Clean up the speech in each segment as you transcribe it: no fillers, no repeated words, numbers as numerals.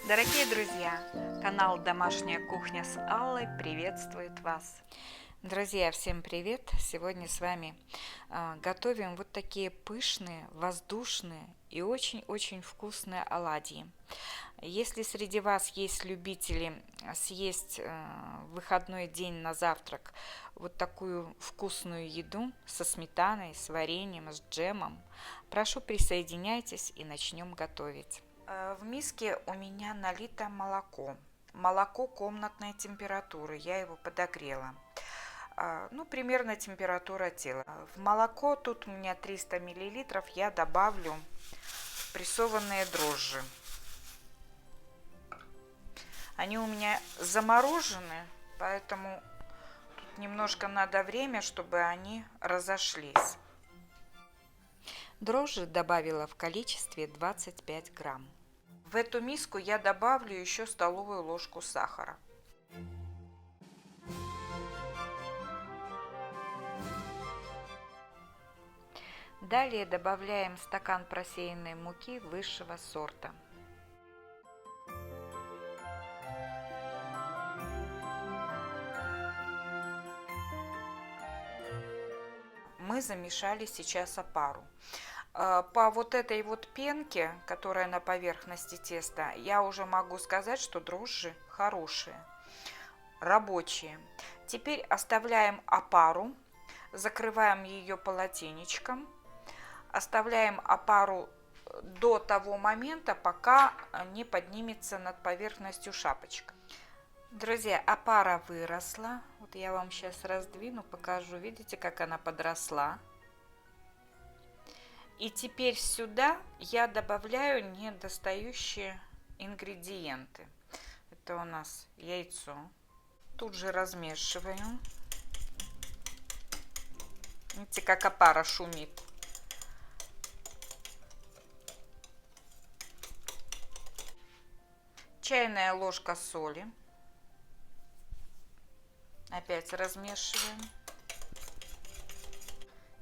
Дорогие друзья, канал «Домашняя кухня» с Аллой приветствует вас. Друзья, всем привет! Сегодня с вами готовим вот такие пышные, воздушные и очень-очень вкусные оладьи. Если среди вас есть любители съесть в выходной день на завтрак вот такую вкусную еду со сметаной, с вареньем, с джемом, прошу, присоединяйтесь и начнем готовить. В миске у меня налито молоко. Молоко комнатной температуры, я его подогрела. Примерно температура тела. В молоко тут у меня 300 мл, я добавлю прессованные дрожжи. Они у меня заморожены, поэтому тут немножко надо время, чтобы они разошлись. Дрожжи добавила в количестве 25 грамм. В эту миску я добавлю еще столовую ложку сахара. Далее добавляем стакан просеянной муки высшего сорта. Мы замешали сейчас опару. По вот этой вот пенке, которая на поверхности теста, я уже могу сказать, что дрожжи хорошие, рабочие. Теперь оставляем опару, закрываем ее полотенечком, оставляем опару до того момента, пока не поднимется над поверхностью шапочка. Друзья, опара выросла. Вот я вам сейчас раздвину, покажу. Видите, как она подросла? И теперь сюда я добавляю недостающие ингредиенты. Это у нас яйцо. Тут же размешиваю. Видите, как опара шумит. Чайная ложка соли. Опять размешиваем.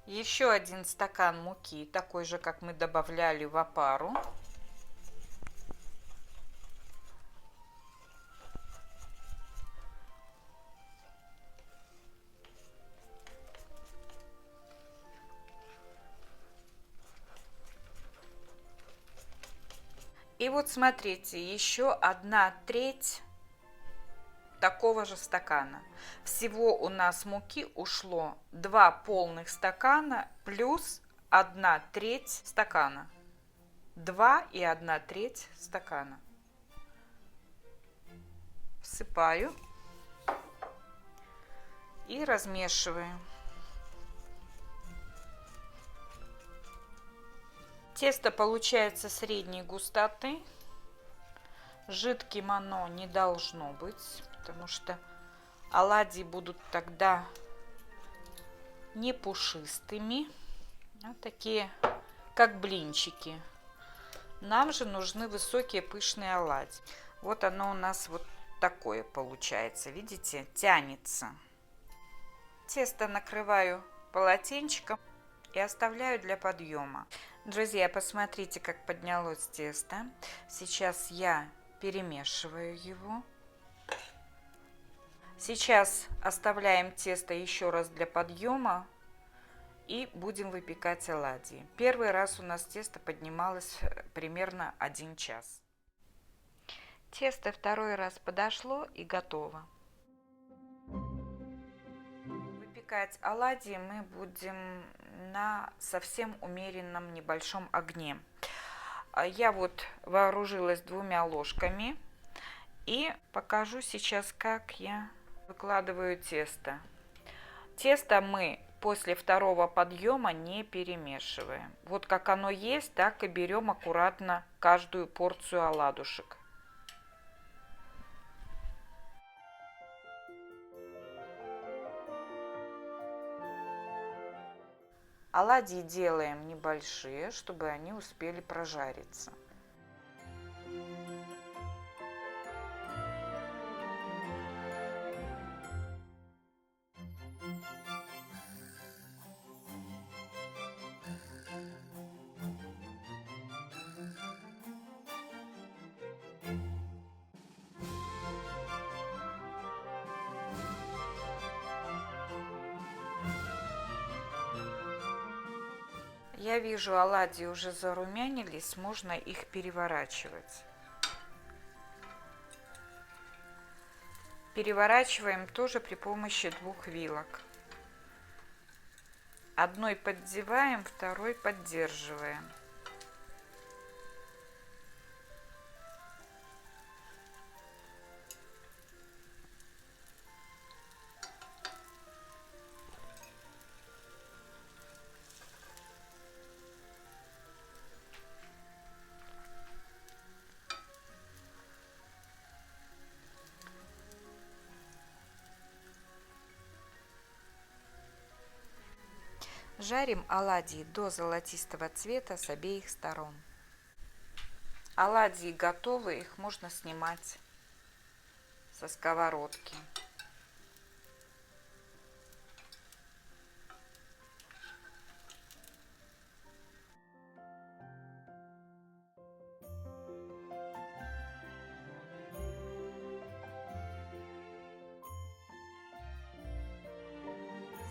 Еще 1 стакан муки, такой же, как мы добавляли в опару. И вот смотрите, еще 1/3 такого же стакана. Всего у нас муки ушло 2 полных стакана плюс 1/3 стакана. 2 и 1/3 стакана. Всыпаю и размешиваю. Тесто получается средней густоты. Жидким оно не должно быть, потому что оладьи будут тогда не пушистыми, а такие, как блинчики. Нам же нужны высокие пышные оладьи. Вот оно у нас вот такое получается, видите, тянется. Тесто накрываю полотенчиком и оставляю для подъема. Друзья, посмотрите, как поднялось тесто. Сейчас я перемешиваю его. Сейчас оставляем тесто еще раз для подъема и будем выпекать оладьи. Первый раз у нас тесто поднималось примерно 1 час. Тесто второй раз подошло и готово. Выпекать оладьи мы будем на совсем умеренном небольшом огне. Я вот вооружилась 2 ложками и покажу сейчас, как я выкладываю тесто. Тесто мы после второго подъема не перемешиваем. Вот как оно есть, так и берем аккуратно каждую порцию оладушек. Оладьи делаем небольшие, чтобы они успели прожариться. Я вижу, оладьи уже зарумянились, можно их переворачивать. Переворачиваем тоже при помощи 2 вилок. Одной поддеваем, второй поддерживаем. Жарим оладьи до золотистого цвета с обеих сторон. Оладьи готовы, их можно снимать со сковородки.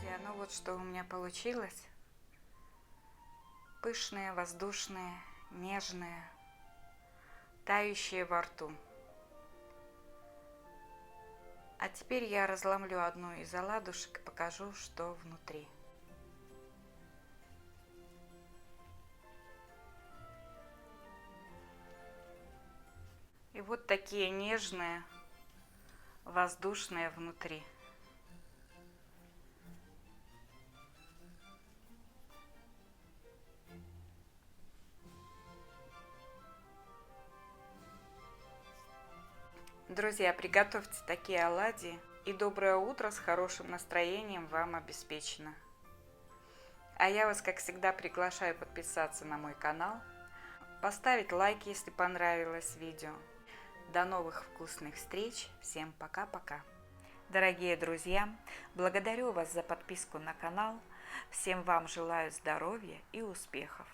Друзья, ну вот что у меня получилось. Пышные, воздушные, нежные, тающие во рту. А теперь я разломлю одну из оладушек и покажу, что внутри. И вот такие нежные, воздушные внутри. Друзья, приготовьте такие оладьи, и доброе утро с хорошим настроением вам обеспечено. А я вас, как всегда, приглашаю подписаться на мой канал, поставить лайк, если понравилось видео. До новых вкусных встреч. Всем пока-пока. Дорогие друзья, благодарю вас за подписку на канал. Всем вам желаю здоровья и успехов.